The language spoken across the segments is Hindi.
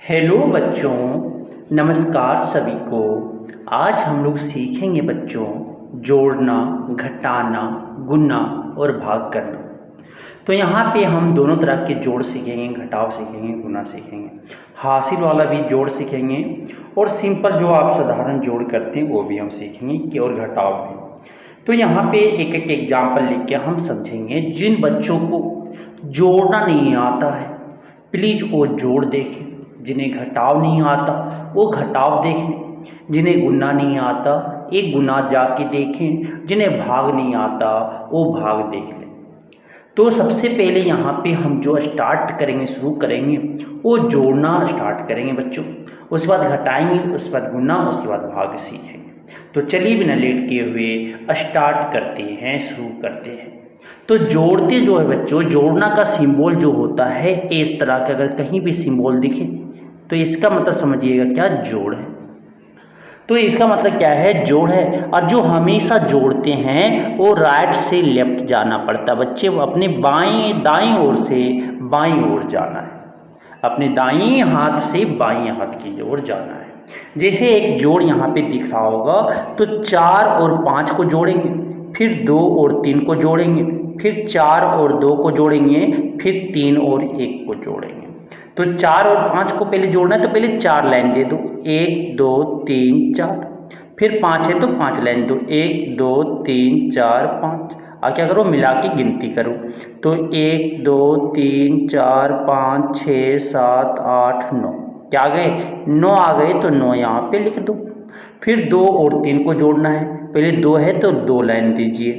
हेलो बच्चों, नमस्कार सभी को। आज हम लोग सीखेंगे बच्चों जोड़ना, घटाना, गुणा और भाग करना। तो यहाँ पे हम दोनों तरह के जोड़ सीखेंगे, घटाव सीखेंगे, गुणा सीखेंगे, हासिल वाला भी जोड़ सीखेंगे और सिंपल जो आप साधारण जोड़ करते हैं वो भी हम सीखेंगे कि और घटाव भी। तो यहाँ पे एक एक एग्जाम्पल लिख के हम समझेंगे। जिन बच्चों को जोड़ना नहीं आता है प्लीज़ वो जोड़ देखें, जिन्हें घटाव नहीं आता वो घटाव देख लें, जिन्हें गुना नहीं आता एक गुना जाके देखें, जिन्हें भाग नहीं आता वो भाग देख लें। तो सबसे पहले यहाँ पे हम जो स्टार्ट करेंगे, शुरू करेंगे, वो जोड़ना स्टार्ट करेंगे बच्चों। उसके बाद घटाएंगे, उसके बाद गुना, उसके बाद भाग सीखेंगे। तो चलिए बिना लेट किए हुए स्टार्ट करते हैं, शुरू करते हैं। तो जोड़ते जो है बच्चों, जोड़ना का सिंबल जो होता है इस तरह का, अगर कहीं भी सिंबल दिखे तो इसका मतलब समझिएगा क्या, जोड़ है। तो इसका मतलब क्या है, जोड़ है। और जो हमेशा जोड़ते हैं वो राइट से लेफ्ट जाना पड़ता है बच्चे, वो अपने बाएं दाएं ओर से बाईं ओर जाना है, अपने दाएं हाथ से बाएं हाथ की ओर जाना है। जैसे एक जोड़ यहाँ पे दिख रहा होगा, तो 4 और 5 को जोड़ेंगे, फिर 2 और 3 को जोड़ेंगे, फिर 4 और 2 को जोड़ेंगे, फिर 3 और 1 को जोड़ेंगे। तो 4 और 5 को पहले जोड़ना है तो पहले 4 लाइन दे दो, 1 2 3 4। फिर 5 है तो 5 लाइन दो, 1 2 3 4 5। और क्या करो, मिला के गिनती करो। तो 1 2 3 4 5 6 7 8 9। क्या आ गए, 9 आ गए, तो 9 यहाँ पे लिख दो। फिर 2 और 3 को जोड़ना है, पहले 2 है तो 2 लाइन दीजिए,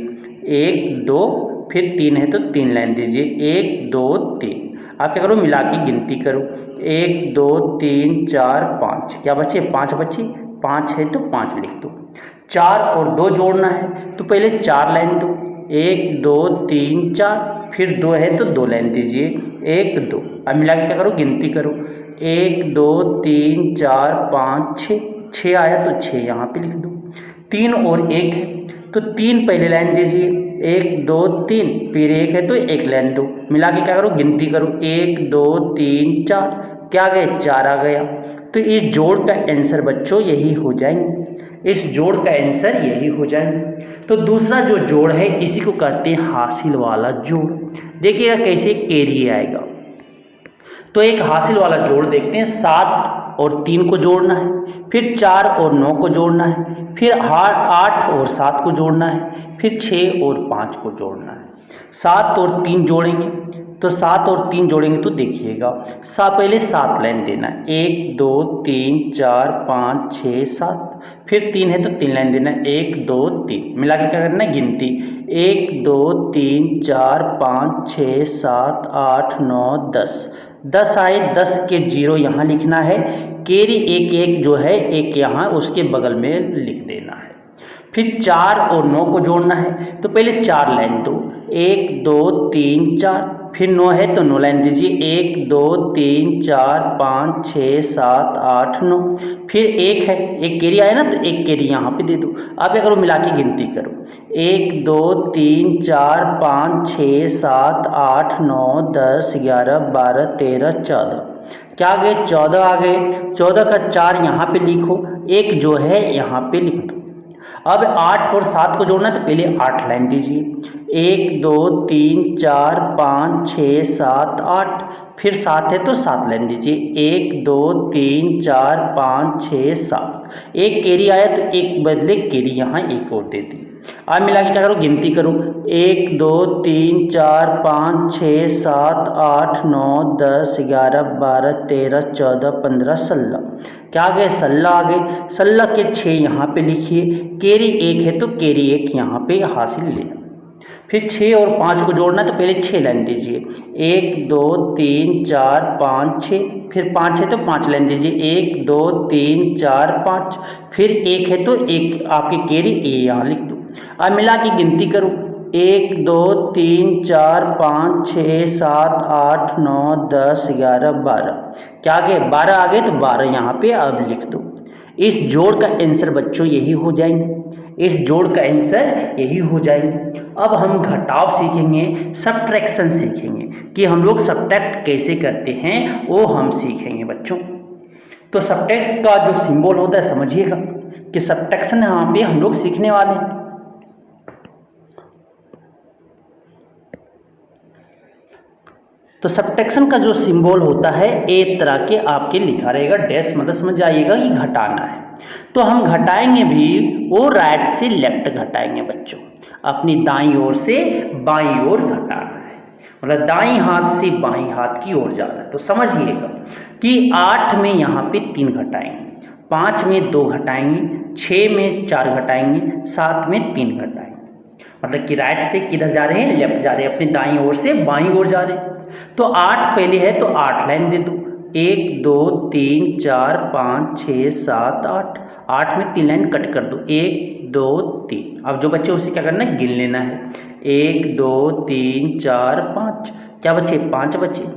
1 2, फिर 3 है तो 3 लाइन दीजिए, 1 2 3। आप क्या करो, मिला के गिनती करो, 1 2 3 4 5। क्या बचे, 5 बचे, 5 है तो 5 लिख दो। 4 और 2 जोड़ना है तो पहले 4 लाइन दो, 1 2 3 4। फिर 2 है तो 2 लाइन दीजिए, 1 2। अब मिला के क्या करो, गिनती करो, 1 2 3 4 5 6। 6 आया तो 6 यहाँ पे लिख दो। 3 और 1 है तो 3 पहले लाइन दीजिए, 1 2 3। फिर 1 है तो 1 लाइन दो, मिला के क्या करो, गिनती करो, 1 2 3 4। क्या गए, 4 आ गया। तो इस जोड़ का आंसर बच्चों यही हो जाएंगे, इस जोड़ का आंसर यही हो जाएंगे। तो दूसरा जो जोड़ है इसी को कहते हैं हासिल वाला जोड़। देखिएगा कैसे कैरी आएगा। तो एक हासिल वाला जोड़ देखते हैं, 7 और 3 को जोड़ना है, फिर 4 और 9 को जोड़ना है, फिर 8 और 7 को जोड़ना है, फिर 6 और 5 को जोड़ना है। 7 और 3 जोड़ेंगे, तो 7 और 3 जोड़ेंगे तो देखिएगा, पहले 7 लाइन देना है, 1 2 3 4 5 6 7। फिर 3 है तो 3 लाइन देना है, 1 2 3। मिला के क्या करना है, गिनती, 1 2 3 4 5 6 7 8 9 10। 10 आए, 10 के 0 यहाँ लिखना है, केरी एक एक जो है एक यहाँ उसके बगल में लिख देना है। फिर 4 और 9 को जोड़ना है तो पहले 4 लाइन दो, 1 2 3 4। फिर 9 है तो 9 लाइन दीजिए, 1 2 3 4 5 6 7 8 9। फिर 1 है, एक केरी आया ना तो एक केरी यहाँ पे दे दो। अब क्या करो, मिला के गिनती करो, 1 2 3 4 5 6 7 8 9 10 11 12 13 14। क्या आ गए, 14 आ गए। 14 का 4 यहाँ पे लिखो, एक जो है यहाँ पे लिख दो। अब 8 और 7 को जोड़ना है तो पहले 8 लाइन दीजिए, 1 2 3 4 5 6 7 8। फिर 7 है तो 7 लाइन दीजिए, 1 2 3 4 5 6 7। एक केरी आया तो एक बदले केरी यहाँ एक और दे दी। अब मिला के क्या करो, गिनती करो, 1 2 3 4 5 6 7 8 9 10 11 12 13 14 15 16। क्या आ गए, 16 आ गए। 16 के 6 यहाँ पे लिखिए, केरी 1 है तो केरी 1 यहाँ पे हासिल लेना। फिर 6 और 5 को जोड़ना है तो पहले 6 लाइन दीजिए, 1 2 3 4 5 6। फिर 5 है तो 5 लाइन दीजिए, 1 2 3 4 5। फिर 1 है तो एक आपकी केरी ए यहाँ लिख दो। अब मिला के गिनती करो, 1 2 3 4 5 6 7 8 9 10 11 12। क्या आ गए, 12 आ गए तो 12 यहाँ पे अब लिख दो। इस जोड़ का आंसर बच्चों यही हो जाएंगे, इस जोड़ का आंसर यही हो जाएंगे। अब हम घटाव सीखेंगे, सब्ट्रैक्शन सीखेंगे कि हम लोग सब्ट्रैक्ट कैसे करते हैं वो हम सीखेंगे बच्चों। तो सब्ट्रैक्ट का जो सिंबल होता है समझिएगा कि सब्ट्रैक्शन यहाँ पे हम लोग सीखने वाले हैं। तो सब्ट्रैक्शन का जो सिंबल होता है एक तरह के आपके लिखा रहेगा, डैश मतलब समझ आइएगा कि घटाना है। तो हम घटाएंगे भी वो राइट से लेफ्ट घटाएंगे बच्चों, अपनी दाईं ओर से बाईं ओर घटाना है, मतलब दाईं हाथ से बाईं हाथ की ओर जाना है। तो समझिएगा कि 8 में यहाँ पे 3 घटाएंगे, 5 में 2 घटाएंगे, 6 में 4 घटाएंगे, 7 में 3 घटाएंगे, मतलब कि राइट से किधर जा रहे हैं, लेफ्ट जा रहे हैं, अपनी दाईं ओर से बाईं ओर जा रहे हैं। तो 8 पहले है तो 8 लाइन दे दो, 1 2 3 4 5 6 7 8, 8 में 3 लाइन कट कर दो, 1 2 3। अब जो बच्चे उसे क्या करना है, गिन लेना है, 1 2 3 4 5, क्या बचे, 5 बचे।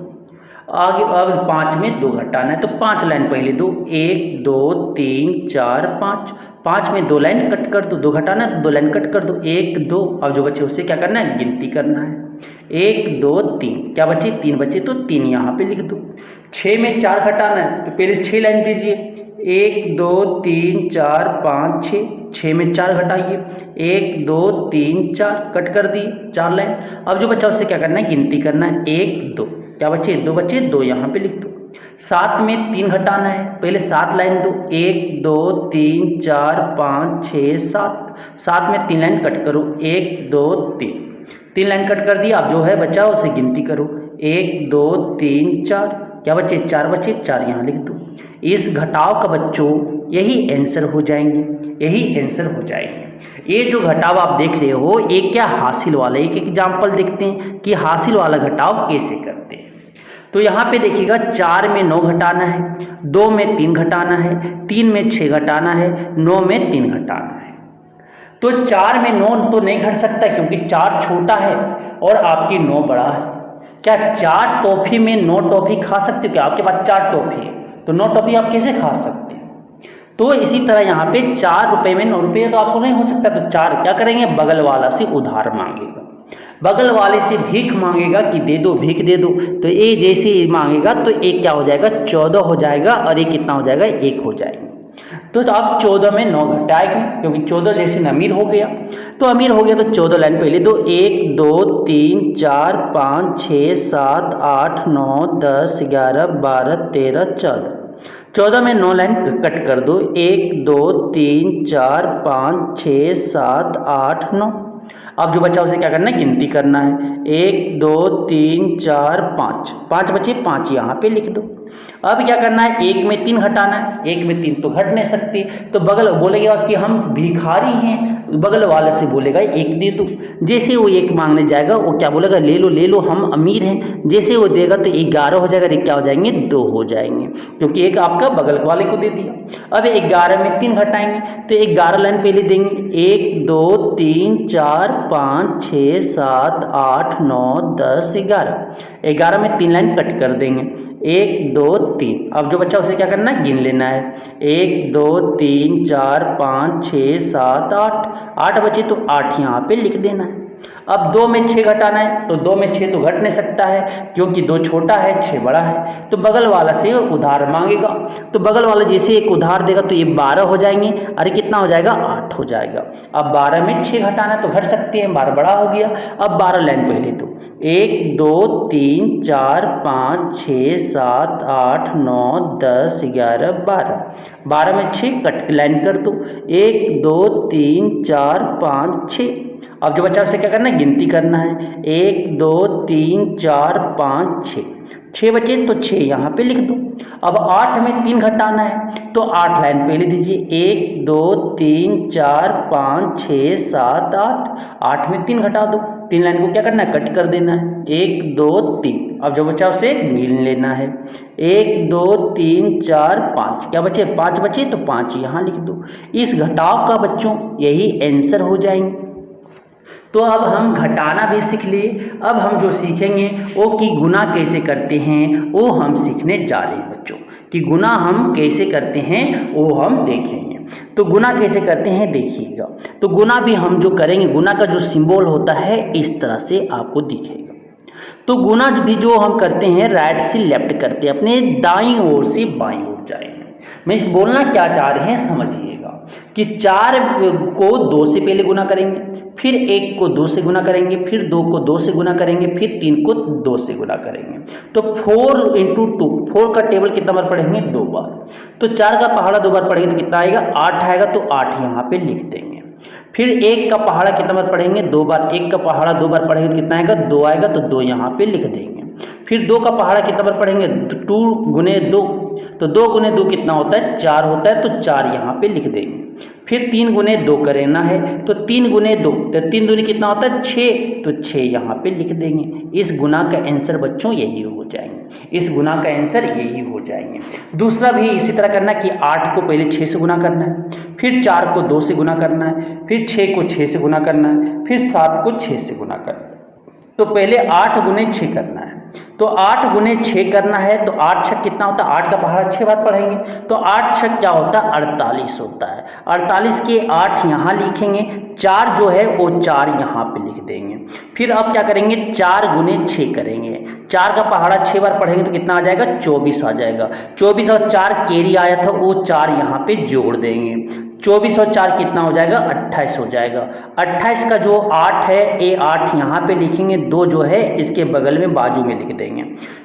आगे अब 5 में 2 घटाना है तो 5 लाइन पहले दो, 1 2 3 4 5, 5 में 2 लाइन कट कर दो, 2 घटाना है तो 2 लाइन कट कर दो, 1 2। अब जो बचे उसे क्या करना है, गिनती करना है, 1 2 3, क्या बचे, 3 बचे तो 3 यहाँ पे लिख दो। 6 में 4 घटाना है तो पहले 6 लाइन दीजिए, 1 2 3 4 5 6, 6 में 4 घटाइए, 1 2 3 4 कट कर दिए, 4 लाइन। अब जो बचा उससे क्या करना है, गिनती करना है, 1 2, क्या बचे, 2 बचे, 2 यहाँ पे लिख दो। 7 में 3 घटाना है, पहले 7 लाइन दो, 1 2 3 4 5 6 7, 7 में 3 लाइन कट करो, 1 2 3 लाइन कट कर दिया। अब जो है बचा उसे गिनती करो, 1 2 3 4, क्या बचे, 4 बचे, 4 यहाँ लिख दो। इस घटाव का बच्चों यही आंसर हो जाएंगे, यही आंसर हो जाएंगे। ये जो घटाव आप देख रहे हो एक क्या हासिल वाला, एक एग्जाम्पल देखते हैं कि हासिल वाला घटाव कैसे करते हैं। तो यहाँ पे देखिएगा 4 में 9 घटाना है, 2 में 3 घटाना है, 3 में 6 घटाना है, 9 में 3 घटाना है। तो 4 में 9 तो नहीं घट सकता क्योंकि 4 छोटा है और आपकी 9 बड़ा है। क्या 4 टॉफी में 9 टॉफी खा सकते हो, क्या आपके पास 4 टॉफी है तो 9 टॉफी आप कैसे खा सकते हैं। तो इसी तरह यहाँ पे 4 रुपये में 9 रुपये तो आपको नहीं हो सकता। तो 4 क्या करेंगे, बगल वाला से उधार मांगेगा, बगल वाले से भीख मांगेगा कि दे दो, भीख दे दो। तो ये जैसे मांगेगा तो एक क्या हो जाएगा, 14 हो जाएगा और ये कितना हो जाएगा, 1 हो जाएगा। तो आप 14 में 9 घटाएंगे क्योंकि 14 जैसे अमीर हो गया, तो अमीर हो गया तो 14 लाइन पहले दो, 1 2 3 4 5 6 7 8 9 10 11 12 13 14, 14 में 9 लाइन कट कर दो, 1 2 3 4 5 6 7 8 9। अब जो बचा उसे क्या करना है, गिनती करना है, 1 2 3 4 5, 5 बचे, 5 यहाँ पे लिख दो। अब क्या करना है, 1 में 3 घटाना है, 1 में 3 तो घट नहीं सकती, तो बगल बोलेगा कि हम भिखारी हैं, बगल वाले से बोलेगा 1 दे दो। जैसे वो 1 मांगने जाएगा वो क्या बोलेगा, ले लो हम अमीर हैं। जैसे वो देगा तो 11 हो जाएगा, ये क्या हो जाएंगे, 2 हो जाएंगे क्योंकि 1 आपका बगल वाले को दे दिया। अब 11 में 3 घटाएंगे तो 11 लाइन पहले देंगे, 1 2 3 4 5 6 7 8 9 10 11, 11 में 3 लाइन कट कर देंगे, 1 2 3। अब जो बच्चा उसे क्या करना है, गिन लेना है, 1 2 3 4 5 6 7 8, 8 बचे तो 8 यहाँ पे लिख देना है। अब 2 में 6 घटाना है तो 2 में 6 तो घट नहीं सकता है क्योंकि 2 छोटा है 6 बड़ा है, तो बगल वाला से उधार मांगेगा। तो बगल वाला जैसे एक उधार देगा तो ये 12 हो जाएंगे, अरे कितना हो जाएगा, 8 हो जाएगा। अब 12 में 6 घटाना तो घट सकते हैं, 12 बड़ा हो गया। अब 12 लाइन पहले दो, 1 2 3 4 5 6 7 8 9 10 11 12, 12 में 6 कट लाइन कर दो, 1 2 3 4 5 6। अब जो बच्चा उसे क्या करना है, गिनती करना है, 1 2 3 4 5 6, 6 बचे तो 6 यहाँ पे लिख दो। अब 8 में 3 घटाना है तो 8 लाइन पहले दीजिए, 1 2 3 4 5 6 7 8, 8 में 3 घटा दो, 3 लाइन को क्या करना है, कट कर देना है, 1 2 3। अब जो बचा उसे गिन लेना है, 1 2 3 4 5, क्या बचे, 5 बचे तो 5 यहाँ लिख दो। इस घटाव का बच्चों यही आंसर हो जाएंगे। तो अब हम घटाना भी सीख लिए, अब हम जो सीखेंगे वो कि गुना कैसे करते हैं वो हम सीखने जा रहे हैं बच्चों, कि गुना हम कैसे करते हैं वो हम देखेंगे। तो गुना कैसे करते हैं देखिएगा। तो गुना भी हम जो करेंगे, गुना का जो सिंबल होता है इस तरह से आपको दिखेगा। तो गुना भी जो हम करते हैं राइट से लेफ्ट करते हैं, अपने दाईं ओर से बाईं ओर जाएंगे। मैं इस बोलना क्या चाह रहे हैं समझिएगा कि 4 को 2 से पहले गुना करेंगे, फिर 1 को 2 से गुना करेंगे, फिर 2 को 2 से गुना करेंगे, फिर 3 को 2 से गुना करेंगे। तो 4 इंटू 2, 4 का टेबल कितना बार पढ़ेंगे? 2 बार। तो 4 का पहाड़ा 2 बार पढ़ेंगे तो कितना आएगा? 8 आएगा, तो 8 यहाँ पे लिख देंगे। फिर 1 का पहाड़ा कितना बार पढ़ेंगे? 2 बार। 1 का पहाड़ा 2 बार पढ़ेंगे तो कितना आएगा? 2 आएगा, तो 2 यहाँ पे लिख देंगे। फिर 2 का पहाड़ा कितना बार पढ़ेंगे? 2 गुने 2, तो 2 गुने 2 कितना होता है? 4 होता है, तो 4 यहाँ पे लिख देंगे। फिर 3 गुने 2 करना है, तो 3 गुने 2, तो 3 दूनी कितना होता है? 6, तो 6 यहाँ पे लिख देंगे। इस गुना का आंसर बच्चों यही हो जाएंगे, इस गुना का आंसर यही हो जाएंगे। दूसरा भी इसी तरह करना कि 8 को पहले 6 से गुना करना है, फिर 4 को 2 से गुना करना है, फिर 6 को 6 से गुना करना है, फिर 7 को 6 से गुना करना है। तो पहले 8 गुने 6 करना है, तो 8 गुने 6 करना है, तो 8 छक कितना होता है? 8 का पहाड़ा 6 बार पढ़ेंगे, तो 8 छक क्या होता है? 48 होता है। 48 के 8 यहाँ लिखेंगे, 4 जो है वो 4 यहाँ पे लिख देंगे। फिर अब क्या करेंगे? 4 गुने 6 करेंगे, 4 का पहाड़ा 6 बार पढ़ेंगे तो कितना आ जाएगा? 24 आ जाएगा। 24 और 4 कैरी आया था, वो 4 यहाँ पे जोड़ देंगे। 24 और 4 कितना हो जाएगा? 28 हो जाएगा। 28 का जो 8 है, ये 8 यहाँ पे लिखेंगे, 2 जो है इसके बगल में बाजू में लिख देंगे।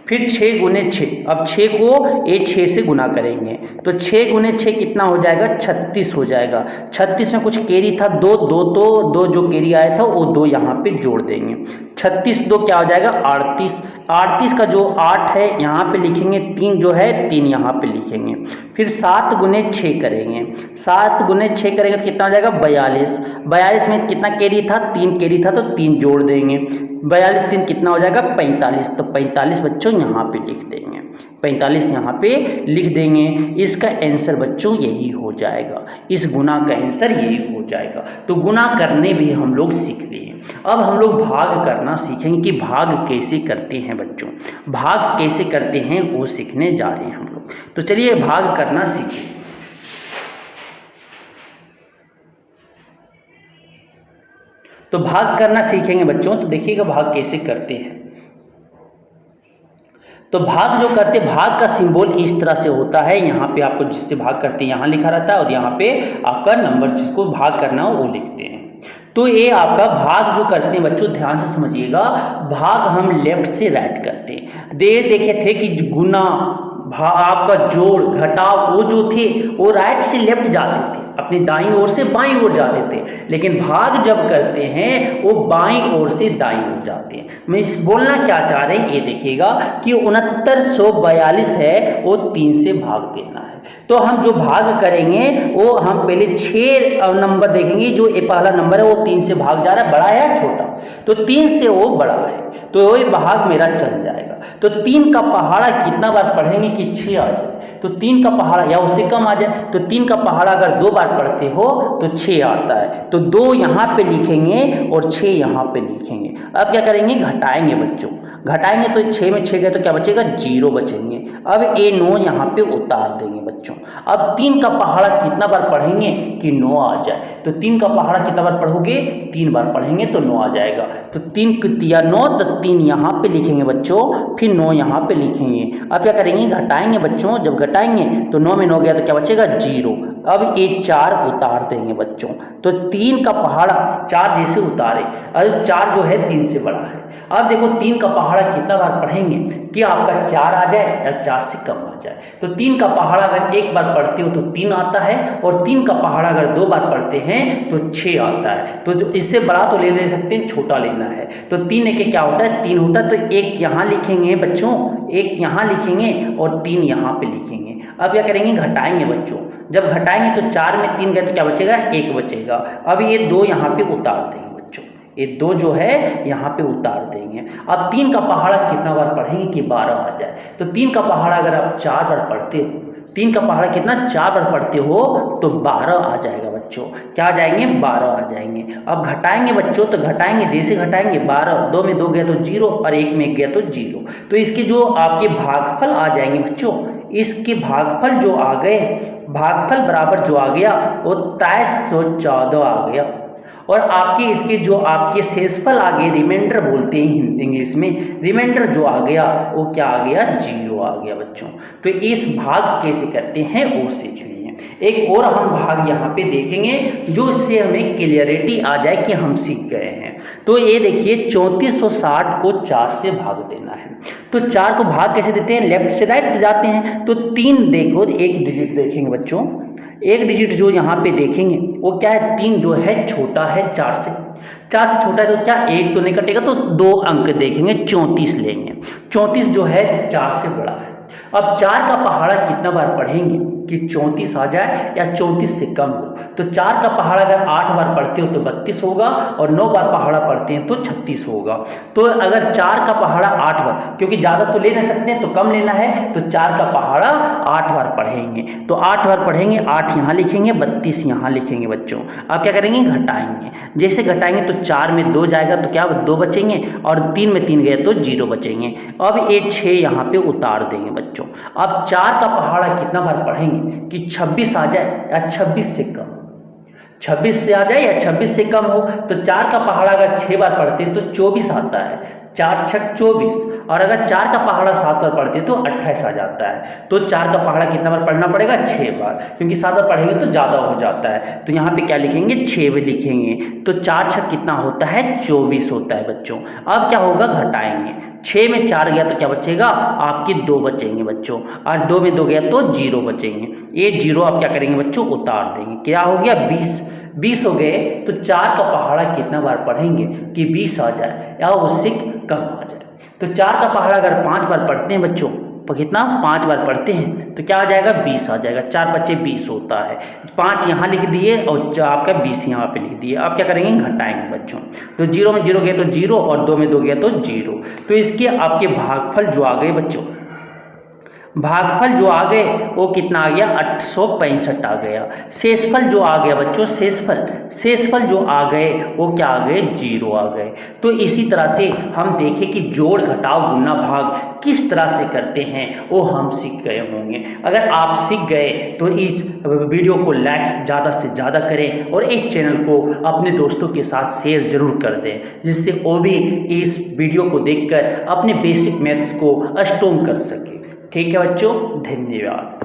फिर 6 गुने 6, अब 6 को ये 6 से गुना करेंगे, तो 6 गुने 6 कितना हो जाएगा? 36 हो जाएगा। 36 में कुछ कैरी था 2, तो 2 जो कैरी आया था वो 2 यहाँ पे जोड़ देंगे। 36 2 क्या हो जाएगा? 38। 38 का जो 8 है यहाँ पे लिखेंगे, 3 जो है 3 यहाँ पे लिखेंगे। फिर 7 गुने 6 करेंगे, 7 गुने 6 करेंगे तो कितना हो जाएगा? 42। 42 में कितना कैरी था? 3 कैरी था, तो 3 जोड़ देंगे। 42 3 कितना हो जाएगा? 45। तो 45 बच्चों यहाँ पे लिख देंगे, 45 यहाँ पे लिख देंगे। इसका आंसर बच्चों यही हो जाएगा, इस गुना का आंसर यही हो जाएगा। तो गुना करने भी हम लोग सीख लिए। अब हम लोग भाग करना सीखेंगे कि भाग कैसे करते हैं बच्चों, भाग कैसे करते हैं वो सीखने जा रहे हैं हम लोग। तो चलिए भाग करना सीखें। तो भाग करना सीखेंगे बच्चों, तो देखिएगा भाग कैसे करते हैं। तो भाग जो करते, भाग का सिंबल इस तरह से होता है, यहाँ पे आपको जिससे भाग करते हैं यहाँ लिखा रहता है, और यहाँ पे आपका नंबर जिसको भाग करना हो वो लिखते हैं। तो ये आपका भाग जो करते हैं बच्चों, ध्यान से समझिएगा, भाग हम लेफ्ट से राइट करते हैं। देखे थे कि गुना, आपका जोड़, घटाव, वो जो थे वो राइट से लेफ्ट जाते थे, अपनी दाईं ओर से बाईं ओर जाते थे, लेकिन भाग जब करते हैं वो बाईं ओर से दाईं ओर जाते हैं। मैं इस बोलना क्या चाह रहे हैं ये देखिएगा कि 6942 है, वो 3 से भाग देना है। तो हम जो भाग करेंगे वो हम पहले 6 नंबर देखेंगे, जो ये पहला नंबर है वो 3 से भाग जा रहा है, बड़ा है या छोटा? तो 3 से वो बड़ा है, तो वही भाग मेरा चल जाएगा। तो 3 का पहाड़ा कितना बार पढ़ेंगे कि 6 आ जाए? तो 3 का पहाड़ा या उससे कम आ जाए, तो 3 का पहाड़ा अगर 2 बार पढ़ते हो तो 6 आता है, तो 2 यहाँ पे लिखेंगे और 6 यहाँ पे लिखेंगे। अब क्या करेंगे? घटाएंगे बच्चों, घटाएंगे तो 6 में 6 गए तो क्या बचेगा? 0 बचेंगे। अब ये 9 यहाँ पे उतार देंगे बच्चों। अब 3 का पहाड़ा कितना बार पढ़ेंगे कि 9 आ जाए? तो 3 का पहाड़ा कितना बार पढ़ोगे? 3 बार पढ़ेंगे तो 9 आ जाएगा। तो 3 को 9, तो 3 यहाँ पे लिखेंगे बच्चों, फिर 9 यहाँ पे लिखेंगे। अब क्या करेंगे? घटाएंगे बच्चों, जब घटाएंगे तो 9 में 9 गया तो क्या बचेगा? 0। अब ये 4 उतार देंगे बच्चों, तो 3 का पहाड़ा 4 जैसे उतारे, अब 4 जो है 3 से बड़ा है। अब देखो 3 का पहाड़ा कितना बार पढ़ेंगे कि आपका 4 आ जाए या 4 से कम आ जाए? तो 3 का पहाड़ा अगर 1 बार पढ़ते हो तो 3 आता है, और 3 का पहाड़ा अगर 2 बार पढ़ते हैं तो 6 आता है। तो जो इससे बड़ा तो ले सकते हैं, छोटा लेना है। तो 3 एक क्या होता है? 3 होता है। तो 1 यहाँ लिखेंगे बच्चों, 1 यहाँ लिखेंगे और 3 यहाँ पे लिखेंगे। अब क्या करेंगे? घटाएंगे बच्चों, जब घटाएंगे तो 4 में 3 गए तो क्या बचेगा? 1 बचेगा। अब ये 2 यहाँ पे उतार देंगे बच्चों, ये 2 जो है यहाँ पे उतार देंगे। अब 3 का पहाड़ा कितना बार पढ़ेंगे कि 12 आ जाए? तो 3 का पहाड़ा अगर आप 4 बार पढ़ते हो, 3 का पहाड़ा कितना? 4 बार पढ़ते हो तो 12 आ जाएगा बच्चों। क्या आ जाएंगे? 12 आ जाएंगे। अब घटाएंगे बच्चों, तो घटाएंगे, जैसे घटाएंगे 12, 2 में 2 गया तो 0 और 1 में 1 गया तो 0। तो इसके जो आपके भागफल आ जाएंगे बच्चों, इसके भागफल जो आ गए, भागफल बराबर जो आ गया वो 2314 आ गया। और आपके इसके जो आपके शेषफल आ गए, रिमाइंडर बोलते हैं इंग्लिश में, रिमाइंडर जो आ गया वो क्या आ गया, 0 आ गया बच्चों। तो इस भाग कैसे करते हैं वो सीख लिए। एक और हम भाग यहाँ पे देखेंगे जो इससे हमें क्लियरिटी आ जाए कि हम सीख गए हैं। तो ये देखिए 3460 को 4 से भाग देना है। तो 4 को भाग कैसे देते हैं, लेफ्ट से राइट जाते हैं। तो 3 देखो, एक डिजिट देखेंगे बच्चों, एक डिजिट जो यहाँ पे देखेंगे वो क्या है, 3 जो है छोटा है 4 से, 4 से छोटा है तो क्या एक तो नहीं कटेगा, तो 2 अंक देखेंगे, 34 लेंगे। 34 जो है 4 से बड़ा है। अब 4 का पहाड़ा कितना बार पढ़ेंगे कि 34 आ जाए या 34 से कम हो। तो 4 का पहाड़ा अगर 8 बार पढ़ते हो तो 32 होगा, और 9 बार पहाड़ा पढ़ते हैं तो 36 होगा। तो अगर 4 का पहाड़ा 8 बार, क्योंकि ज़्यादा तो ले नहीं सकते हैं तो कम लेना है, तो 4 का पहाड़ा 8 बार पढ़ेंगे। तो 8 बार पढ़ेंगे, 8 यहाँ लिखेंगे, 32 यहाँ लिखेंगे बच्चों। अब क्या करेंगे, घटाएंगे। जैसे घटाएंगे तो 4 में 2 जाएगा तो क्या 2 बचेंगे, और 3 में 3 गए तो 0 बचेंगे। अब ये 6 यहाँ पे उतार देंगे बच्चों। अब 4 का पहाड़ा कितना बार पढ़ेंगे कि 26 आ जाए या 26 से कम, 26 से आ जाए या 26 से कम हो। तो 4 का पहाड़ा अगर 6 बार पढ़ते हैं तो 24 आता है, 4 छक 24, और अगर 4 का पहाड़ा 7 बार पढ़ते हैं तो 28 आ जाता है। तो 4 का पहाड़ा कितना बार पढ़ना पड़ेगा, 6 बार, क्योंकि 7 बार पढ़ेंगे तो ज़्यादा हो जाता है। तो यहाँ पे क्या लिखेंगे, 6 भी लिखेंगे। तो 4 छक कितना होता है, 24 होता है बच्चों। अब क्या होगा, घटाएंगे। 6 में 4 गया तो क्या बचेगा, आपके 2 बचेंगे बच्चों, और 2 में 2 गया तो 0 बचेंगे। ये 0 आप क्या करेंगे बच्चों, उतार देंगे। क्या हो गया, 20 हो गए। तो 4 का पहाड़ा कितना बार पढ़ेंगे कि 20 आ जाए या उससे कम आ जाए। तो 4 का पहाड़ा अगर 5 बार पढ़ते हैं बच्चों, तो कितना 5 बार पढ़ते हैं तो क्या आ जाएगा, 20 आ जाएगा। 4 बच्चे 20 होता है। 5 यहाँ लिख दिए और आपका 20 यहाँ पे लिख दिए। अब क्या करेंगे, घटाएंगे बच्चों। तो 0 में 0 गया तो 0, और 2 में 2 गया तो 0। तो इसके आपके भागफल जो आ गए बच्चों, भागफल जो आ गए वो कितना आ गया, 865 आ गया। शेषफल जो आ गया बच्चों, शेषफल जो आ गए वो क्या आ गए, 0 आ गए। तो इसी तरह से हम देखें कि जोड़ घटाव गुणा भाग किस तरह से करते हैं वो हम सीख गए होंगे। अगर आप सीख गए तो इस वीडियो को लाइक ज़्यादा से ज़्यादा करें, और इस चैनल को अपने दोस्तों के साथ शेयर जरूर कर दें, जिससे वो भी इस वीडियो को देखकर अपने बेसिक मैथ्स को स्ट्रॉन्ग कर सके। ठीक है बच्चों, धन्यवाद।